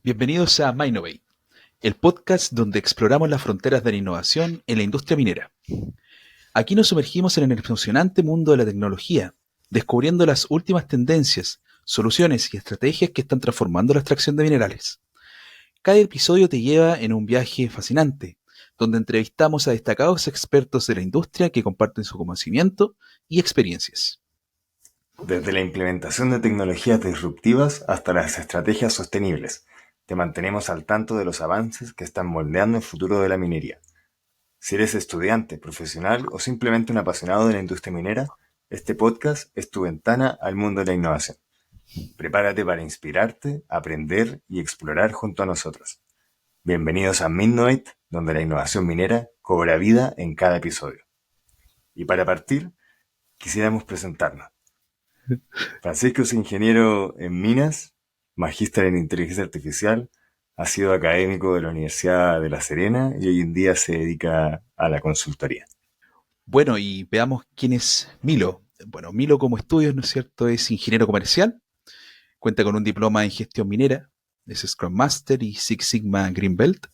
Bienvenidos a Mainovate, el podcast donde exploramos las fronteras de la innovación en la industria minera. Aquí nos sumergimos en el emocionante mundo de la tecnología, descubriendo las últimas tendencias, soluciones y estrategias que están transformando la extracción de minerales. Cada episodio te lleva en un viaje fascinante, donde entrevistamos a destacados expertos de la industria que comparten su conocimiento y experiencias. Desde la implementación de tecnologías disruptivas hasta las estrategias sostenibles, te mantenemos al tanto de los avances que están moldeando el futuro de la minería. Si eres estudiante, profesional o simplemente un apasionado de la industria minera, este podcast es tu ventana al mundo de la innovación. Prepárate para inspirarte, aprender y explorar junto a nosotros. Bienvenidos a Midnight, donde la innovación minera cobra vida en cada episodio. Y para partir, quisiéramos presentarnos. Francisco es ingeniero en minas, magíster en inteligencia artificial, ha sido académico de la Universidad de La Serena y hoy en día se dedica a la consultoría. Bueno, y veamos quién es Milo. Bueno, Milo como estudios, ¿no es cierto?, es ingeniero comercial, cuenta con un diploma en gestión minera, es Scrum Master y Six Sigma Green Belt.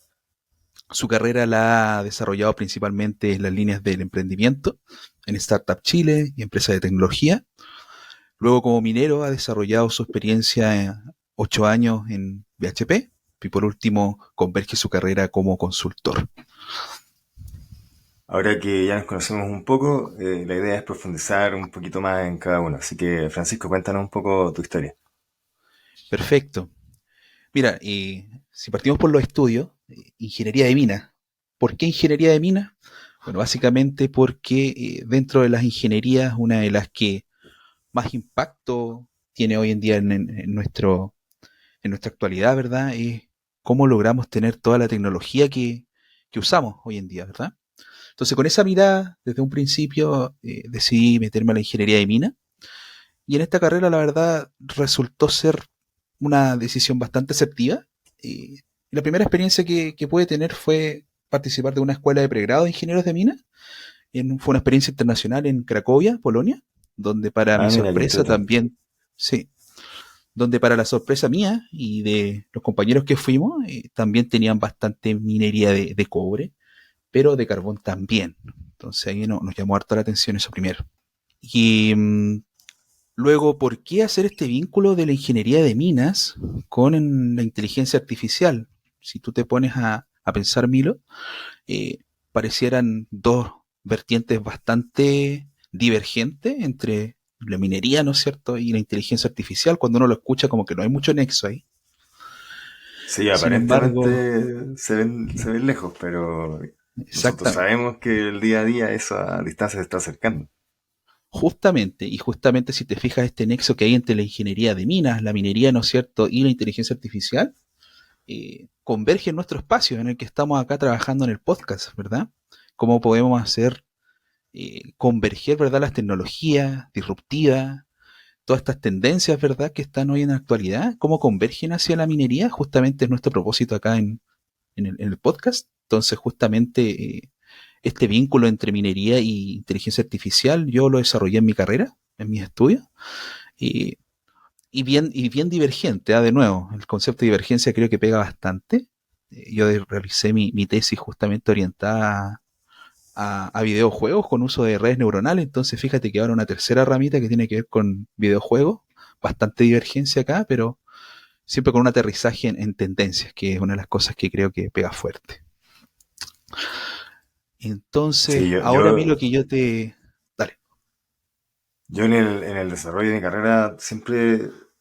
Su carrera la ha desarrollado principalmente en las líneas del emprendimiento, en Startup Chile y empresa de tecnología. Luego como minero ha desarrollado su experiencia en 8 años en BHP y por último converge su carrera como consultor. Ahora que ya nos conocemos un poco, la idea es profundizar un poquito más en cada uno. Así que, Francisco, cuéntanos un poco tu historia. Perfecto. Mira, si partimos por los estudios, ingeniería de minas. ¿Por qué ingeniería de minas? Bueno, básicamente porque dentro de las ingenierías, una de las que más impacto tiene hoy en día en nuestra actualidad, ¿verdad? Es cómo logramos tener toda la tecnología que usamos hoy en día, ¿verdad? Entonces, con esa mirada, desde un principio decidí meterme a la ingeniería de minas. Y en esta carrera, la verdad, resultó ser una decisión bastante asertiva. Y la primera experiencia que pude tener fue participar de una escuela de pregrado de ingenieros de minas. Fue una experiencia internacional en Cracovia, Polonia, donde para mi Ah, mira, qué sorpresa entrete. también, sí, donde para la sorpresa mía y de los compañeros que fuimos, también tenían bastante minería de cobre, pero de carbón también. Entonces ahí nos llamó harto la atención eso primero. Y luego, ¿por qué hacer este vínculo de la ingeniería de minas con la inteligencia artificial? Si tú te pones a pensar, Milo, eh, parecieran dos vertientes bastante divergentes entre la minería, ¿no es cierto?, y la inteligencia artificial. Cuando uno lo escucha, como que no hay mucho nexo ahí. Sí, Sin embargo, aparentemente se ven lejos, pero nosotros exactamente. sabemos que el día a día esa distancia se está acercando. Justamente si te fijas este nexo que hay entre la ingeniería de minas, la minería, ¿no es cierto?, y la inteligencia artificial, converge en nuestro espacio en el que estamos acá trabajando en el podcast, ¿verdad? Cómo podemos hacer converger, ¿verdad?, las tecnologías disruptivas, todas estas tendencias, ¿verdad?, que están hoy en la actualidad, cómo convergen hacia la minería, justamente es nuestro propósito acá en el podcast. Entonces, justamente este vínculo entre minería y inteligencia artificial, yo lo desarrollé en mi carrera, en mis estudios, y, y bien divergente, de nuevo, el concepto de divergencia creo que pega bastante. Yo realicé mi tesis justamente orientada a videojuegos con uso de redes neuronales. Entonces fíjate que ahora una tercera ramita que tiene que ver con videojuegos, bastante divergencia acá, pero siempre con un aterrizaje en tendencias, que es una de las cosas que creo que pega fuerte. Entonces, Sí, yo, ahora a mí yo, lo que yo te... Dale. yo en el desarrollo de mi carrera,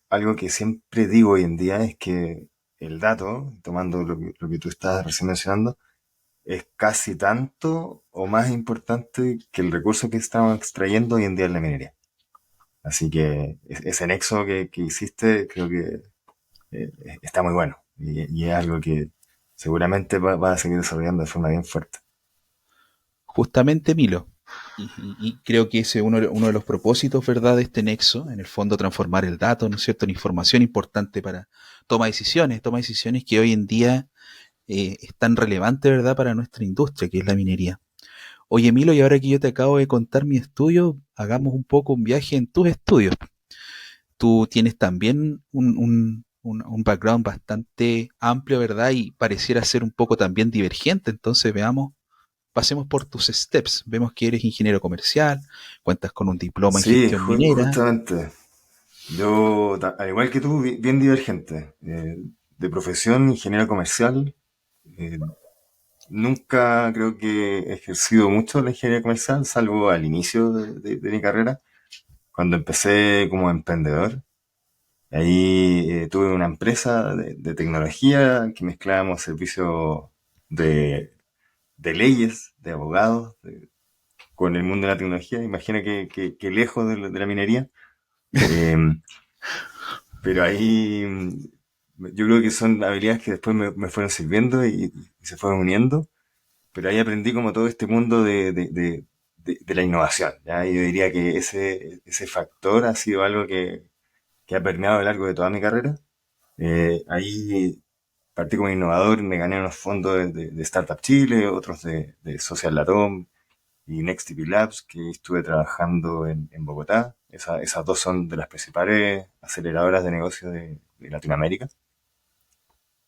algo que siempre digo hoy en día es que el dato, tomando lo que tú estabas recién mencionando, es casi tanto o más importante que el recurso que estamos extrayendo hoy en día en la minería. Así que ese nexo que hiciste creo que está muy bueno y es algo que seguramente va a seguir desarrollando de forma bien fuerte. Justamente Milo. Y creo que ese es uno de los propósitos, ¿verdad?, de este nexo, en el fondo transformar el dato, ¿no es cierto?, en información importante para toma decisiones que hoy en día es tan relevante, ¿verdad?, para nuestra industria, que es la minería. Oye, Milo, y ahora que yo te acabo de contar mi estudio, hagamos un poco un viaje en tus estudios. Tú tienes también un background bastante amplio, ¿verdad? Y pareciera ser un poco también divergente. Entonces, veamos, pasemos por tus steps. Vemos que eres ingeniero comercial, cuentas con un diploma en Sí, gestión minera. justamente. Yo, al igual que tú, bien divergente. De profesión, ingeniero comercial. eh, Nunca creo que he ejercido mucho la ingeniería comercial, salvo al inicio de mi carrera, cuando empecé como emprendedor. Ahí tuve una empresa de tecnología que mezclábamos servicios de, de leyes, de abogados, con el mundo de la tecnología. Imagina que lejos de la minería. Eh, pero ahí yo creo que son habilidades que después me fueron sirviendo y se fueron uniendo. Pero ahí aprendí como todo este mundo de la innovación, ¿ya? Y yo diría que ese factor ha sido algo que ha permeado a lo largo de toda mi carrera. Ahí partí como innovador, me gané unos fondos de Startup Chile, otros de Social Latam y NextTP Labs, que estuve trabajando en Bogotá. Esas dos son de las principales aceleradoras de negocios de Latinoamérica.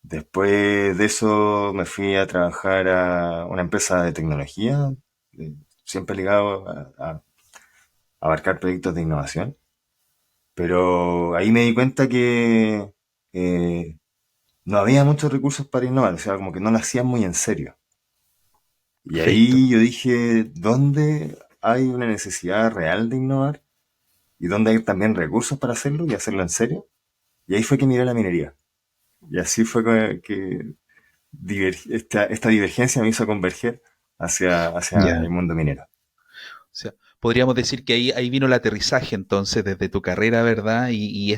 Después de eso me fui a trabajar a una empresa de tecnología, siempre ligado a abarcar proyectos de innovación. Pero ahí me di cuenta que eh, no había muchos recursos para innovar, o sea, como que no lo hacían muy en serio. Y Perfecto. ahí yo dije, ¿dónde hay una necesidad real de innovar? ¿Y dónde hay también recursos para hacerlo y hacerlo en serio? Y ahí fue que miré la minería. Y así fue que esta divergencia me hizo converger hacia el Ya. mundo minero. O sea, podríamos decir que ahí vino el aterrizaje entonces desde tu carrera, ¿verdad? Y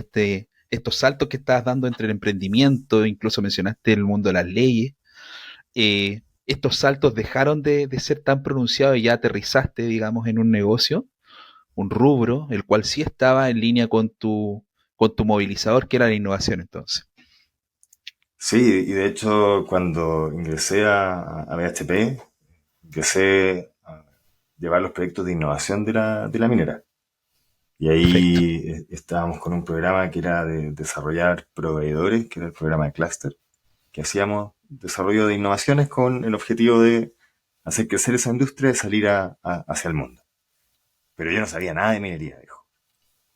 estos saltos que estás dando entre el emprendimiento, incluso mencionaste el mundo de las leyes, estos saltos dejaron de ser tan pronunciados y ya aterrizaste, digamos, en un negocio, un rubro, el cual sí estaba en línea con tu movilizador, que era la innovación entonces. Sí, y de hecho cuando ingresé a BHP, empecé a llevar los proyectos de innovación de la minera. Y Perfecto. ahí estábamos con un programa que era de desarrollar proveedores, que era el programa de Cluster, que hacíamos desarrollo de innovaciones con el objetivo de hacer crecer esa industria y salir hacia el mundo. Pero yo no sabía nada de minería, dijo.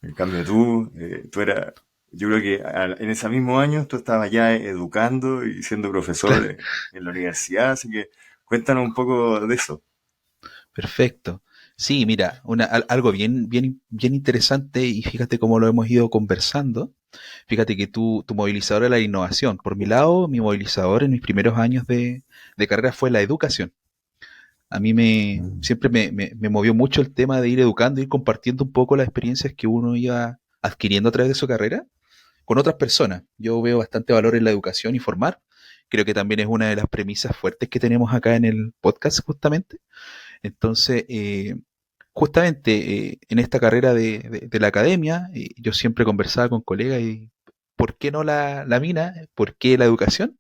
En cambio tú eras, yo creo que en ese mismo año tú estabas ya educando y siendo profesor Claro, en la universidad, así que cuéntanos un poco de eso. perfecto. Sí, mira, algo bien interesante y fíjate cómo lo hemos ido conversando. Fíjate que tu movilizador es la innovación. Por mi lado, mi movilizador en mis primeros años de carrera fue la educación. A mí siempre me movió mucho el tema de ir educando, ir compartiendo un poco las experiencias que uno iba adquiriendo a través de su carrera con otras personas. Yo veo bastante valor en la educación y formar. Creo que también es una de las premisas fuertes que tenemos acá en el podcast, justamente. Entonces, justamente en esta carrera de la academia, yo siempre conversaba con colegas y ¿por qué no la mina? ¿Por qué la educación?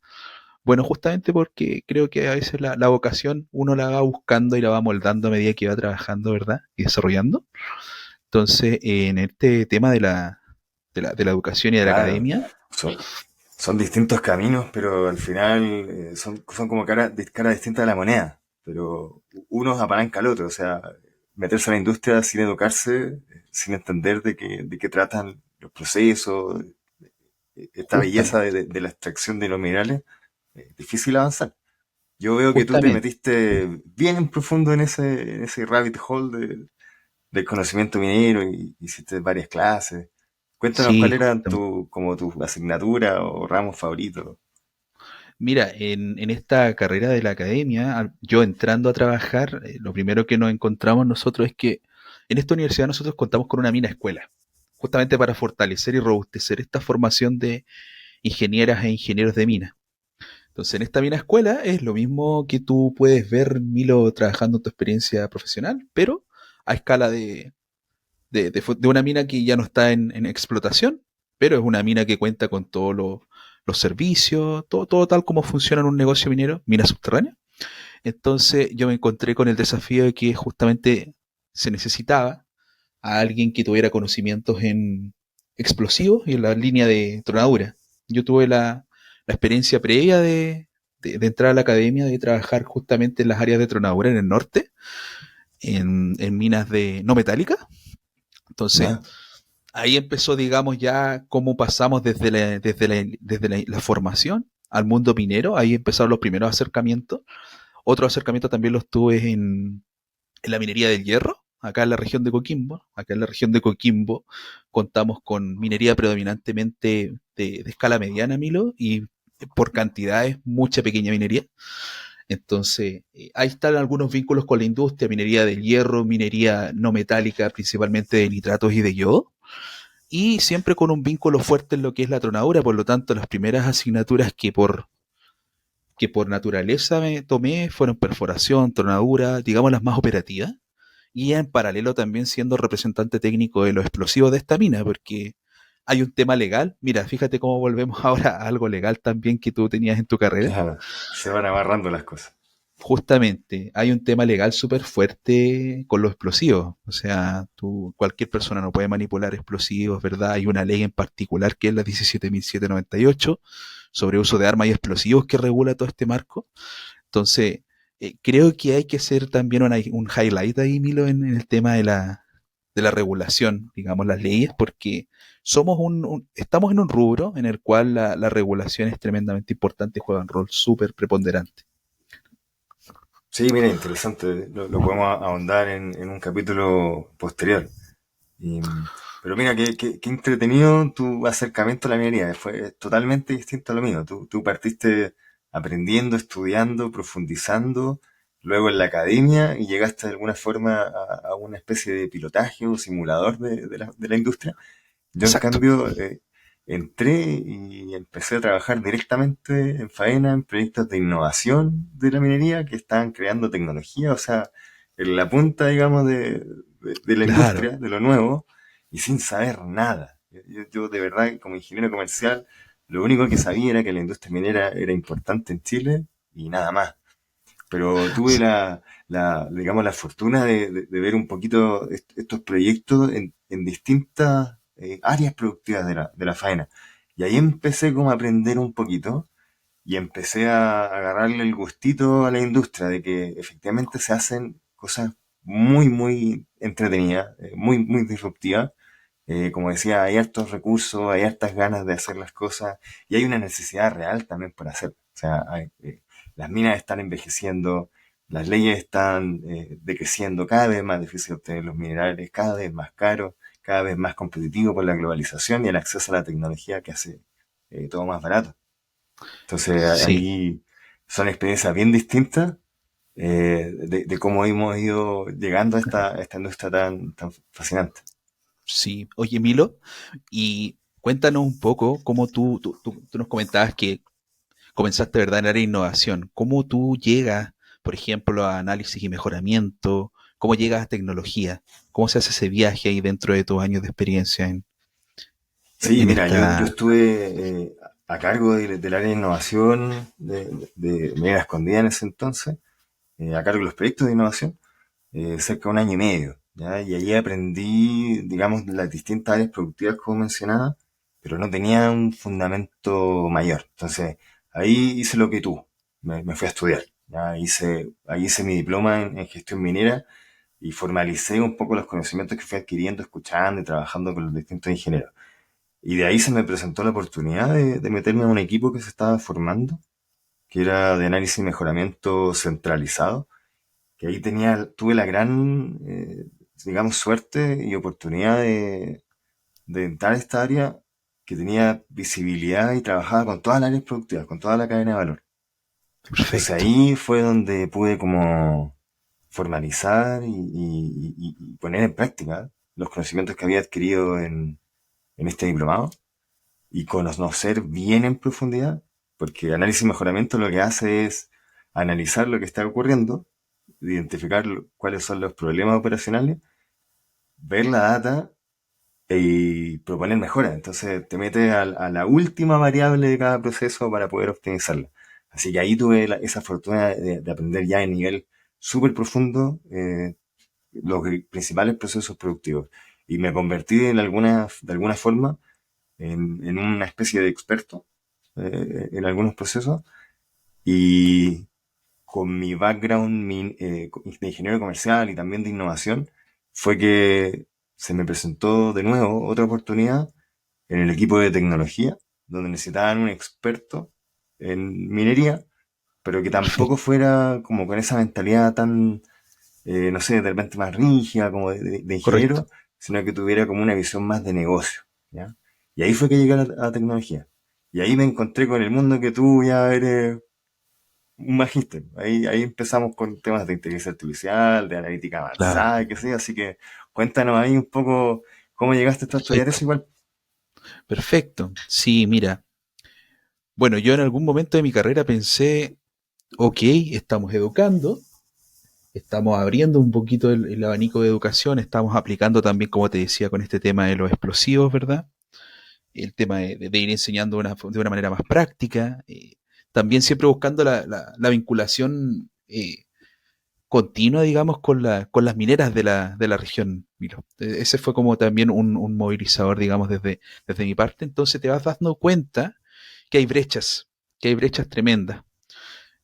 Bueno, justamente porque creo que a veces la vocación uno la va buscando y la va moldando a medida que va trabajando, ¿verdad? Y desarrollando. Entonces, en este tema de la educación y de la Claro, academia, son, son distintos caminos, pero al final son como caras distintas de la moneda. Pero uno apalanca al otro, o sea, meterse a la industria sin educarse, sin entender de qué tratan los procesos, esta belleza justamente, de la extracción de los minerales, es difícil avanzar. Yo veo que tú te justamente. metiste bien en profundo en ese rabbit hole del conocimiento minero y hiciste varias clases. Cuéntanos Sí, cuál era justamente. como tu asignatura o ramo favorito. Mira, en esta carrera de la academia, yo entrando a trabajar, lo primero que nos encontramos nosotros es que en esta universidad nosotros contamos con una mina escuela, justamente para fortalecer y robustecer esta formación de ingenieras e ingenieros de mina. Entonces, en esta mina escuela es lo mismo que tú puedes ver, Milo, trabajando en tu experiencia profesional, pero a escala de una mina que ya no está en explotación, pero es una mina que cuenta con todos los servicios, todo tal como funciona en un negocio minero, mina subterránea. Entonces yo me encontré con el desafío de que justamente se necesitaba a alguien que tuviera conocimientos en explosivos y en la línea de tronadura. Yo tuve la experiencia previa de entrar a la academia, de trabajar justamente en las áreas de tronadura en el norte, en minas de no metálicas. Entonces, ¿Ya? ahí empezó, digamos, ya cómo pasamos desde la formación al mundo minero. Ahí empezaron los primeros acercamientos. Otro acercamiento también los tuve en la minería del hierro, acá en la región de Coquimbo. Acá en la región de Coquimbo contamos con minería predominantemente de escala mediana, Milo, y por cantidades mucha pequeña minería. Entonces, ahí están algunos vínculos con la industria, minería del hierro, minería no metálica, principalmente de nitratos y de yodo, y siempre con un vínculo fuerte en lo que es la tronadura. Por lo tanto, las primeras asignaturas que por naturaleza me tomé fueron perforación, tronadura, digamos las más operativas, y en paralelo también siendo representante técnico de los explosivos de esta mina, porque hay un tema legal. Mira, fíjate cómo volvemos ahora a algo legal también que tú tenías en tu carrera. Claro, se van amarrando las cosas. Justamente, hay un tema legal súper fuerte con los explosivos. O sea, cualquier persona no puede manipular explosivos, ¿verdad? Hay una ley en particular que es la 17.798 sobre uso de armas y explosivos que regula todo este marco. Entonces, creo que hay que hacer también un highlight ahí, Milo, en el tema de la regulación, digamos, las leyes, porque estamos en un rubro en el cual la regulación es tremendamente importante y juega un rol súper preponderante. Sí, mira, interesante. Lo podemos ahondar en un capítulo posterior. Y, pero mira, qué entretenido tu acercamiento a la minería. Fue totalmente distinto a lo mío. Tú partiste aprendiendo, estudiando, profundizando, luego en la academia y llegaste de alguna forma a una especie de pilotaje o simulador de la industria. Yo, en Exacto. cambio, entré y empecé a trabajar directamente en faena, en proyectos de innovación de la minería que estaban creando tecnología, o sea, en la punta, digamos, de la Claro. industria, de lo nuevo, y sin saber nada. Yo, de verdad, como ingeniero comercial, lo único que sabía era que la industria minera era importante en Chile y nada más. Pero tuve digamos, la fortuna de ver un poquito estos proyectos en distintas áreas productivas de la faena. Y ahí empecé como a aprender un poquito y empecé a agarrarle el gustito a la industria de que efectivamente se hacen cosas muy, muy entretenidas, muy, muy disruptivas. Como decía, hay hartos recursos, hay hartas ganas de hacer las cosas y hay una necesidad real también por hacerlo. O sea, las minas están envejeciendo, las leyes están decreciendo, cada vez más difícil obtener los minerales, cada vez más caro, cada vez más competitivo por la globalización y el acceso a la tecnología que hace todo más barato. Entonces Sí, ahí son experiencias bien distintas de cómo hemos ido llegando a esta industria tan fascinante. sí. Oye, Milo, y cuéntanos un poco cómo tú nos comentabas que comenzaste, ¿verdad?, en el área de innovación. ¿Cómo tú llegas, por ejemplo, a análisis y mejoramiento? ¿Cómo llegas a tecnología? ¿Cómo se hace ese viaje ahí dentro de tus años de experiencia Sí, en mira, yo esta... estuve a cargo del área de innovación de Minera Escondida en ese entonces, a cargo de los proyectos de innovación, cerca de un año y medio, ¿ya? Y allí aprendí, digamos, las distintas áreas productivas como mencionaba, pero no tenía un fundamento mayor. Entonces, ahí hice lo que tú, me fui a estudiar, ¿ya? Ahí hice mi diploma en gestión minera y formalicé un poco los conocimientos que fui adquiriendo, escuchando y trabajando con los distintos ingenieros. Y de ahí se me presentó la oportunidad de meterme en un equipo que se estaba formando, que era de análisis y mejoramiento centralizado, que ahí tuve la gran, digamos, suerte y oportunidad de entrar a esta área que tenía visibilidad y trabajaba con todas las áreas productivas, con toda la cadena de valor. Entonces Perfecto. ahí fue donde pude como formalizar y poner en práctica los conocimientos que había adquirido en este diplomado y conocer bien en profundidad, porque análisis y mejoramiento lo que hace es analizar lo que está ocurriendo, identificar cuáles son los problemas operacionales, ver la data y proponer mejoras. Entonces te metes a la última variable de cada proceso para poder optimizarla. Así que ahí tuve esa fortuna de aprender ya en nivel súper profundo los principales procesos productivos. Y me convertí de alguna forma en una especie de experto en algunos procesos y con mi background de ingeniero comercial y también de innovación, fue que se me presentó de nuevo otra oportunidad en el equipo de tecnología, donde necesitaban un experto en minería, pero que tampoco Perfecto, fuera como con esa mentalidad tan, no sé, de repente más rígida como de correcto. ingeniero, sino que tuviera como una visión más de negocio, ¿ya? Y ahí fue que llegué a la tecnología. Y ahí me encontré con el mundo que tú ya eres un magíster. Ahí empezamos con temas de inteligencia artificial, de analítica Claro, avanzada, qué sé yo. Así que cuéntanos ahí un poco cómo llegaste tú a estudiar perfecto, eso igual. perfecto. Sí, mira, bueno, yo en algún momento de mi carrera pensé, ok, estamos educando, estamos abriendo un poquito el abanico de educación, estamos aplicando también, como te decía, con este tema de los explosivos, ¿verdad? El tema de ir enseñando de una manera más práctica, también siempre buscando la vinculación continua, digamos, con las mineras de la región, Milo. Ese fue como también un movilizador, digamos, desde mi parte. Entonces te vas dando cuenta que hay brechas tremendas.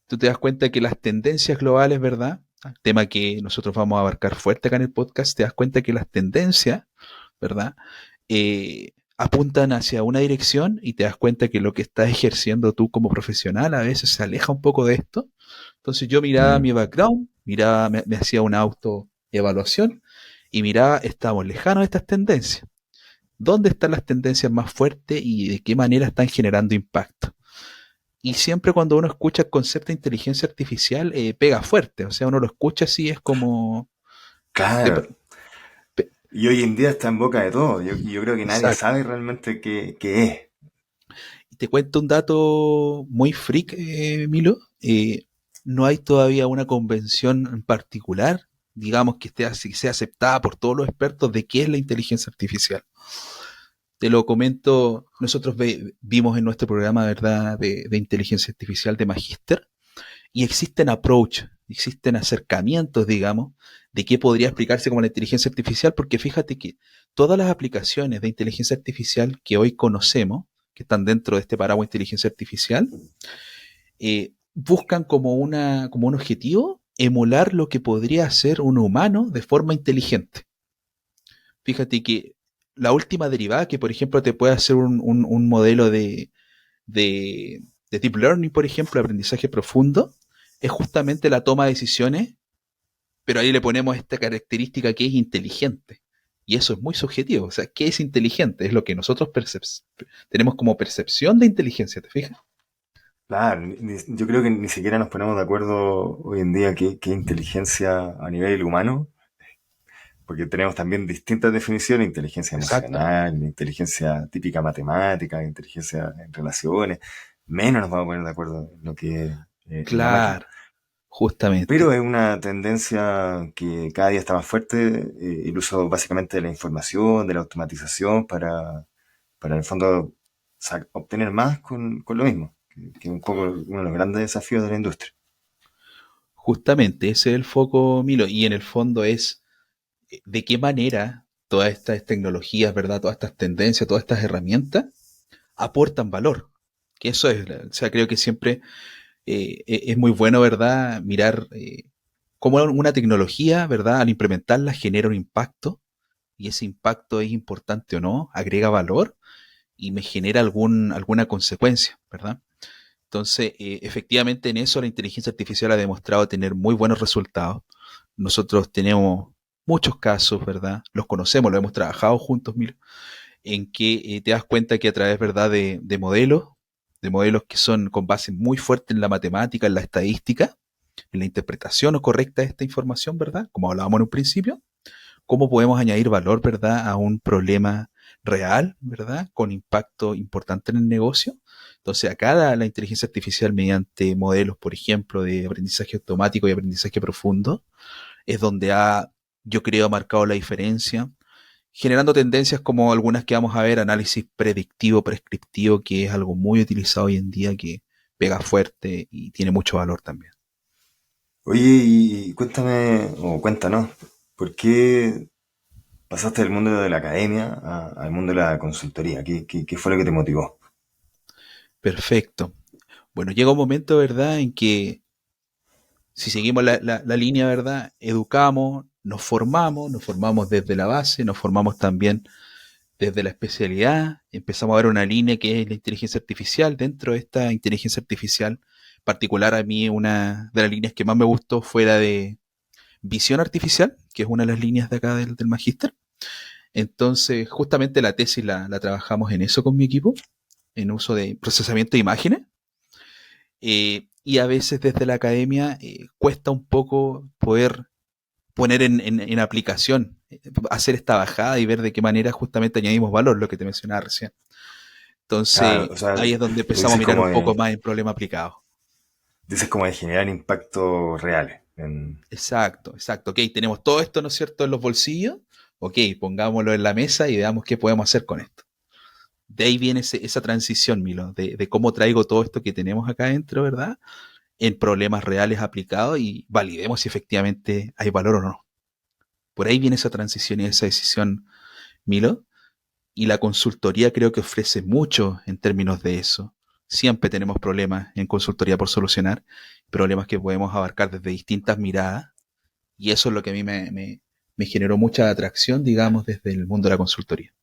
Tú te das cuenta que las tendencias globales, ¿verdad? Tema que nosotros vamos a abarcar fuerte acá en el podcast, te das cuenta que las tendencias, ¿verdad? Apuntan hacia una dirección y te das cuenta que lo que estás ejerciendo tú como profesional a veces se aleja un poco de esto. Entonces yo miraba Mm. mi background, miraba, me hacía una autoevaluación y miraba, estamos lejanos de estas tendencias. ¿Dónde están las tendencias más fuertes y de qué manera están generando impacto? Y siempre cuando uno escucha el concepto de inteligencia artificial, pega fuerte. O sea, uno lo escucha así, es como... de- Claro. pe- Y hoy en día está en boca de todo. Yo creo que nadie exacto. sabe realmente qué es. Y te cuento un dato muy freak, Milo. No hay todavía una convención en particular, digamos, que sea aceptada por todos los expertos de qué es la inteligencia artificial. Te lo comento, nosotros vimos en nuestro programa, ¿verdad?, de inteligencia artificial de Magíster, y existen approach, existen acercamientos, digamos, de qué podría explicarse como la inteligencia artificial, porque fíjate que todas las aplicaciones de inteligencia artificial que hoy conocemos, que están dentro de este paraguas de inteligencia artificial, buscan como un objetivo emular lo que podría hacer un humano de forma inteligente. Fíjate que la última derivada que, por ejemplo, te puede hacer un modelo de, de deep learning, por ejemplo, aprendizaje profundo, es justamente la toma de decisiones, pero ahí le ponemos esta característica que es inteligente. Y eso es muy subjetivo. O sea, ¿qué es inteligente? Es lo que nosotros tenemos como percepción de inteligencia, ¿te fijas? Claro, yo creo que ni siquiera nos ponemos de acuerdo hoy en día qué inteligencia a nivel humano, porque tenemos también distintas definiciones, inteligencia Exacto. emocional, inteligencia típica matemática, inteligencia en relaciones, menos nos vamos a poner de acuerdo en lo que es una máquina. Claro, justamente. Pero es una tendencia que cada día está más fuerte, el uso básicamente de la información, de la automatización para en el fondo obtener más con lo mismo, que es un poco uno de los grandes desafíos de la industria. Justamente, ese es el foco, Milo. Y en el fondo es de qué manera todas estas tecnologías, ¿verdad? Todas estas tendencias, todas estas herramientas aportan valor. Que eso es, o sea, creo que siempre es muy bueno, ¿verdad? Mirar cómo una tecnología, ¿verdad? Al implementarla genera un impacto y ese impacto es importante o no, agrega valor y me genera alguna consecuencia, ¿verdad? Entonces, efectivamente en eso la inteligencia artificial ha demostrado tener muy buenos resultados. Nosotros tenemos muchos casos, ¿verdad? Los conocemos, los hemos trabajado juntos, Mil, en que te das cuenta que a través, ¿verdad?, de modelos que son con base muy fuerte en la matemática, en la estadística, en la interpretación o correcta de esta información, ¿verdad? Como hablábamos en un principio, cómo podemos añadir valor, ¿verdad?, a un problema real, ¿verdad?, con impacto importante en el negocio. Entonces, acá la inteligencia artificial mediante modelos, por ejemplo, de aprendizaje automático y aprendizaje profundo, es donde yo creo, marcado la diferencia, generando tendencias como algunas que vamos a ver, análisis predictivo, prescriptivo, que es algo muy utilizado hoy en día, que pega fuerte y tiene mucho valor también. Oye, y cuéntame, o cuéntanos, ¿por qué pasaste del mundo de la academia al mundo de la consultoría? ¿Qué fue lo que te motivó? Perfecto. Bueno, llega un momento, ¿verdad?, en que si seguimos la línea, ¿verdad?, educamos, nos formamos desde la base, nos formamos también desde la especialidad, empezamos a ver una línea que es la inteligencia artificial. Dentro de esta inteligencia artificial, en particular a mí una de las líneas que más me gustó fue la de visión artificial, que es una de las líneas de acá del magíster. Entonces, justamente la tesis la trabajamos en eso con mi equipo, en uso de procesamiento de imágenes. Y a veces desde la academia cuesta un poco poder poner en aplicación, hacer esta bajada y ver de qué manera justamente añadimos valor, lo que te mencionaba recién. Claro, Entonces, o sea, ahí es donde tú empezamos a mirar un poco de, más en problemas aplicados. dices como de generar impactos reales. Exacto, exacto. Ok, tenemos todo esto, ¿no es cierto?, en los bolsillos. Ok, pongámoslo en la mesa y veamos qué podemos hacer con esto. De ahí viene esa transición, Milo, de cómo traigo todo esto que tenemos acá adentro, ¿verdad?, en problemas reales aplicados y validemos si efectivamente hay valor o no. Por ahí viene esa transición y esa decisión, Milo. Y la consultoría creo que ofrece mucho en términos de eso. Siempre tenemos problemas en consultoría por solucionar, problemas que podemos abarcar desde distintas miradas. Y eso es lo que a mí me generó mucha atracción, digamos, desde el mundo de la consultoría.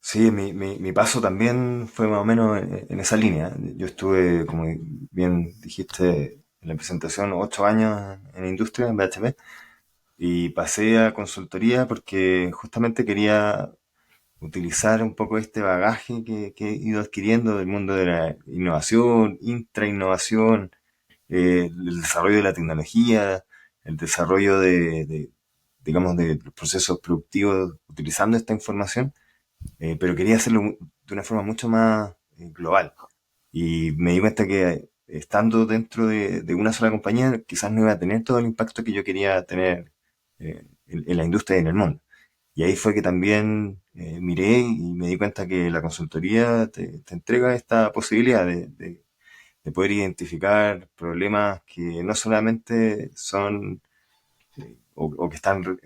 Sí, mi paso también fue más o menos en esa línea. Yo estuve, como bien dijiste en la presentación, 8 años en industria, en BHP, y pasé a consultoría porque justamente quería utilizar un poco este bagaje que he ido adquiriendo del mundo de la innovación, intrainnovación, el desarrollo de la tecnología, el desarrollo digamos, de los procesos productivos utilizando esta información, pero quería hacerlo de una forma mucho más global. Y me di cuenta que estando dentro de una sola compañía, quizás no iba a tener todo el impacto que yo quería tener en la industria y en el mundo. Y ahí fue que también miré y me di cuenta que la consultoría te entrega esta posibilidad de poder identificar problemas que no solamente son o que están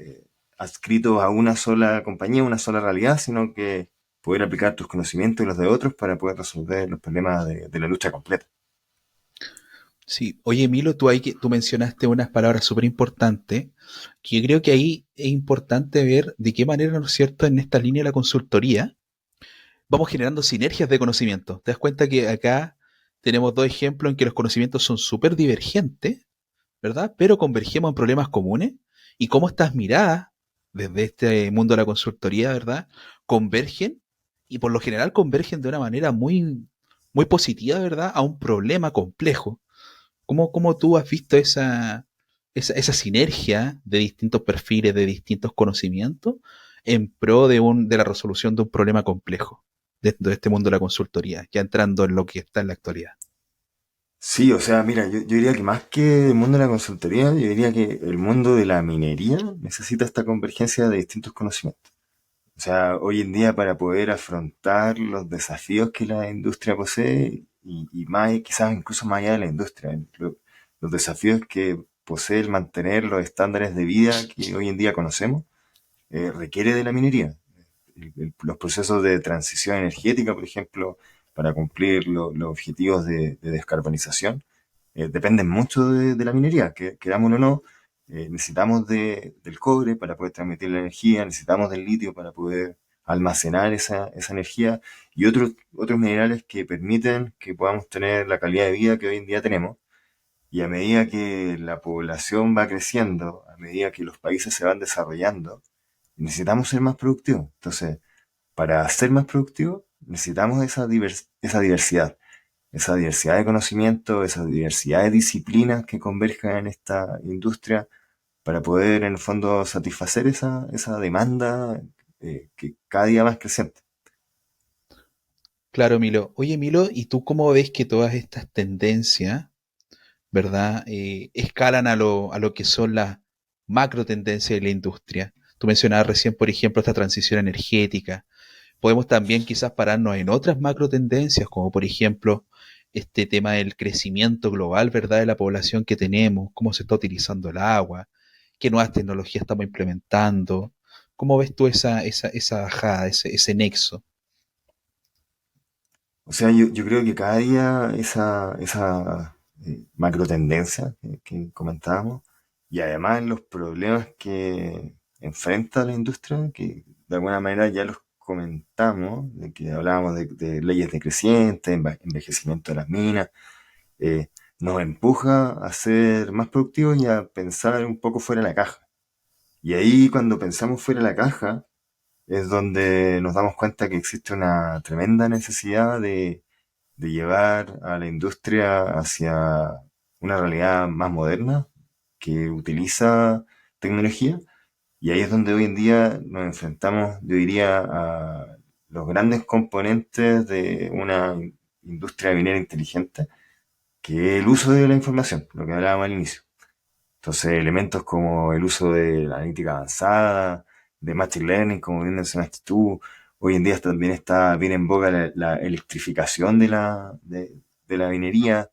adscritos a una sola compañía, una sola realidad, sino que poder aplicar tus conocimientos y los de otros para poder resolver los problemas de la lucha completa. Sí, oye Milo, tú mencionaste unas palabras súper importantes, que yo creo que ahí es importante ver de qué manera, ¿no es cierto?, en esta línea de la consultoría, vamos generando sinergias de conocimiento. Te das cuenta que acá tenemos dos ejemplos en que los conocimientos son súper divergentes, ¿verdad?, pero convergemos en problemas comunes y cómo estas miradas desde este mundo de la consultoría, ¿verdad?, convergen y por lo general convergen de una manera muy positiva, ¿verdad?, a un problema complejo. ¿Cómo tú has visto esa sinergia de distintos perfiles, de distintos conocimientos en pro de la resolución de un problema complejo dentro de este mundo de la consultoría, ya entrando en lo que está en la actualidad? Sí, o sea, mira, yo diría que más que el mundo de la consultoría, yo diría que el mundo de la minería necesita esta convergencia de distintos conocimientos. O sea, hoy en día para poder afrontar los desafíos que la industria posee y más, quizás incluso más allá de la industria, los desafíos que posee el mantener los estándares de vida que hoy en día conocemos, requiere de la minería. Los procesos de transición energética, por ejemplo, para cumplir los objetivos de descarbonización, dependen mucho de la minería, que querámoslo o no. Necesitamos del cobre para poder transmitir la energía, necesitamos del litio para poder almacenar esa energía y otros minerales que permiten que podamos tener la calidad de vida que hoy en día tenemos. Y a medida que la población va creciendo, a medida que los países se van desarrollando, necesitamos ser más productivos. Entonces, para ser más productivos, necesitamos esa diversidad de conocimiento, esa diversidad de disciplinas que converjan en esta industria para poder, en el fondo, satisfacer esa demanda que cada día más creciente. Claro, Milo. Oye, Milo, ¿y tú cómo ves que todas estas tendencias, ¿verdad?, escalan a lo que son las macro tendencias de la industria? Tú mencionabas recién, por ejemplo, esta transición energética. Podemos también quizás pararnos en otras macro tendencias, como por ejemplo este tema del crecimiento global, ¿verdad?, de la población que tenemos, cómo se está utilizando el agua, qué nuevas tecnologías estamos implementando. ¿Cómo ves tú esa bajada, ese nexo? O sea, yo creo que cada día esa macro tendencia que comentábamos y además los problemas que enfrenta la industria, que de alguna manera ya los comentamos, de que hablábamos de leyes decrecientes, envejecimiento de las minas, eh, nos empuja a ser más productivos y a pensar un poco fuera de la caja. Y ahí cuando pensamos fuera de la caja es donde nos damos cuenta que existe una tremenda necesidad de llevar a la industria hacia una realidad más moderna que utiliza tecnología. Y ahí es donde hoy en día nos enfrentamos, yo diría, a los grandes componentes de una industria minera inteligente, que es el uso de la información, lo que hablábamos al inicio. Entonces, elementos como el uso de la analítica avanzada, de Machine Learning, como bien mencionaste tú, hoy en día también está bien en boga la electrificación de la minería,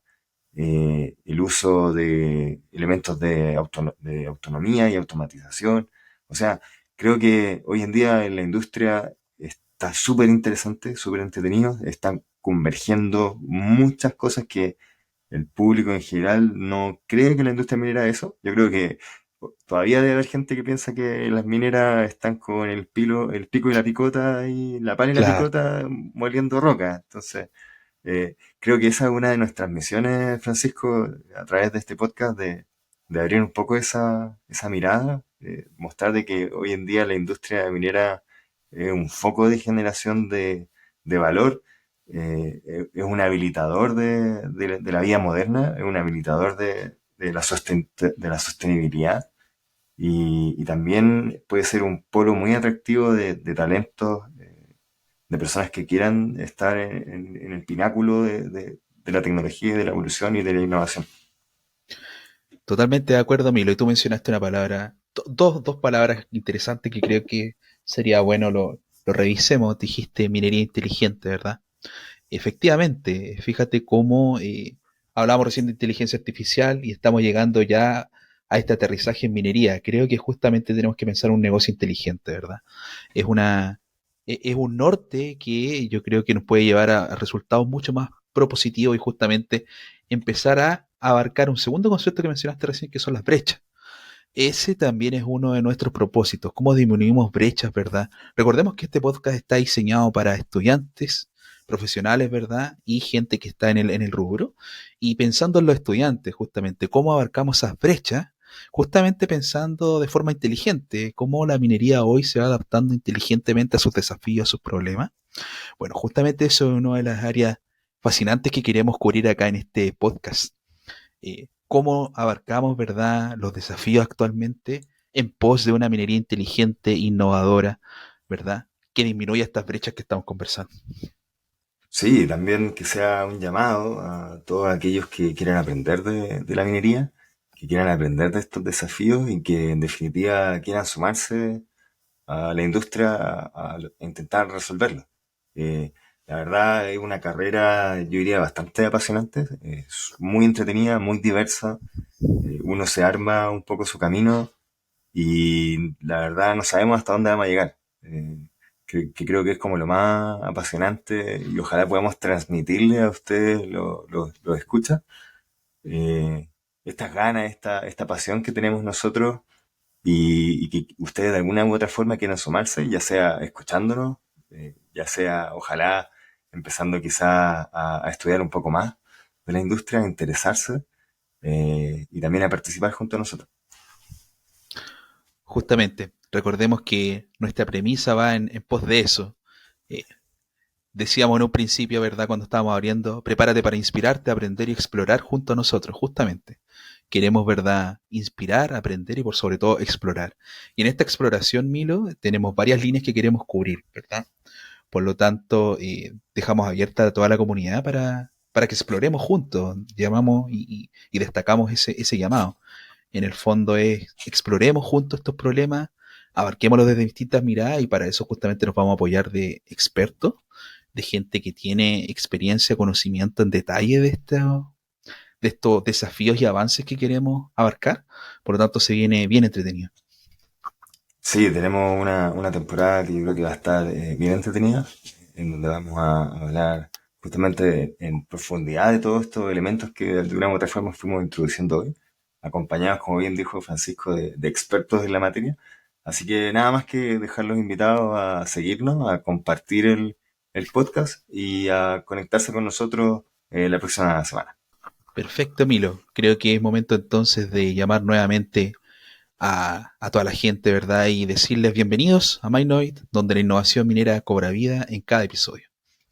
el uso de elementos de autonomía y automatización. O sea, creo que hoy en día en la industria está súper interesante, súper entretenido, están convergiendo muchas cosas que el público en general no cree que la industria minera es eso. Yo creo que todavía debe haber gente que piensa que las mineras están con el pico y la picota y la pala y la Claro, picota moliendo roca. Entonces, creo que esa es una de nuestras misiones, Francisco, a través de este podcast, de abrir un poco esa mirada, mostrar de que hoy en día la industria minera es un foco de generación de valor, es un habilitador de la vida moderna, es un habilitador de la sostenibilidad y también puede ser un polo muy atractivo de talentos, de personas que quieran estar en el pináculo de la tecnología, y de la evolución y de la innovación. totalmente de acuerdo, Milo. Y tú mencionaste una palabra, dos palabras interesantes que creo que sería bueno lo revisemos. Dijiste minería inteligente, ¿verdad? Efectivamente, fíjate cómo hablamos recién de inteligencia artificial y estamos llegando ya a este aterrizaje en minería. Creo que justamente tenemos que pensar un negocio inteligente, ¿verdad? Es es un norte que yo creo que nos puede llevar a resultados mucho más propositivos y justamente empezar a abarcar un segundo concepto que mencionaste recién, que son las brechas. Ese también es uno de nuestros propósitos, cómo disminuimos brechas, ¿verdad? Recordemos que este podcast está diseñado para estudiantes, profesionales, ¿verdad? Y gente que está en el rubro. Y pensando en los estudiantes, justamente, cómo abarcamos esas brechas, justamente pensando de forma inteligente, cómo la minería hoy se va adaptando inteligentemente a sus desafíos, a sus problemas. Bueno, justamente eso es una de las áreas fascinantes que queremos cubrir acá en este podcast. Cómo abarcamos, ¿verdad?, los desafíos actualmente en pos de una minería inteligente, innovadora, ¿verdad?, que disminuya estas brechas que estamos conversando. Sí, también que sea un llamado a todos aquellos que quieran aprender de la minería, que quieran aprender de estos desafíos y que en definitiva quieran sumarse a la industria a intentar resolverlo. La verdad es una carrera, yo diría, bastante apasionante, es muy entretenida, muy diversa. Uno se arma un poco su camino y la verdad no sabemos hasta dónde vamos a llegar. Que creo que es como lo más apasionante y ojalá podamos transmitirle a ustedes lo escucha, estas ganas, esta pasión que tenemos nosotros y que ustedes de alguna u otra forma quieran sumarse, ya sea escuchándonos, ya sea ojalá empezando quizá a estudiar un poco más de la industria, a interesarse y también a participar junto a nosotros. Justamente, recordemos que nuestra premisa va en pos de eso. Eh, Decíamos en un principio, ¿verdad?, cuando estábamos abriendo, prepárate para inspirarte, aprender y explorar junto a nosotros, justamente. Queremos, ¿verdad?, inspirar, aprender y por sobre todo explorar. Y en esta exploración, Milo, tenemos varias líneas que queremos cubrir, ¿verdad? Por lo tanto, dejamos abierta a toda la comunidad para que exploremos juntos, llamamos y destacamos ese llamado. En el fondo es exploremos juntos estos problemas, abarquémoslos desde distintas miradas y para eso justamente nos vamos a apoyar de expertos, de gente que tiene experiencia, conocimiento en detalle de estos desafíos y avances que queremos abarcar. Por lo tanto, se viene bien entretenido. Sí, tenemos una temporada que yo creo que va a estar bien entretenida, en donde vamos a hablar justamente en profundidad de todos estos elementos que de alguna u otra forma fuimos introduciendo hoy, acompañados, como bien dijo Francisco, de expertos en la materia. Así que nada más que dejarlos invitados a seguirnos, a compartir el podcast y a conectarse con nosotros la próxima semana. Perfecto, Milo. Creo que es momento entonces de llamar nuevamente a toda la gente, ¿verdad? Y decirles bienvenidos a Mindnoid, donde la innovación minera cobra vida en cada episodio.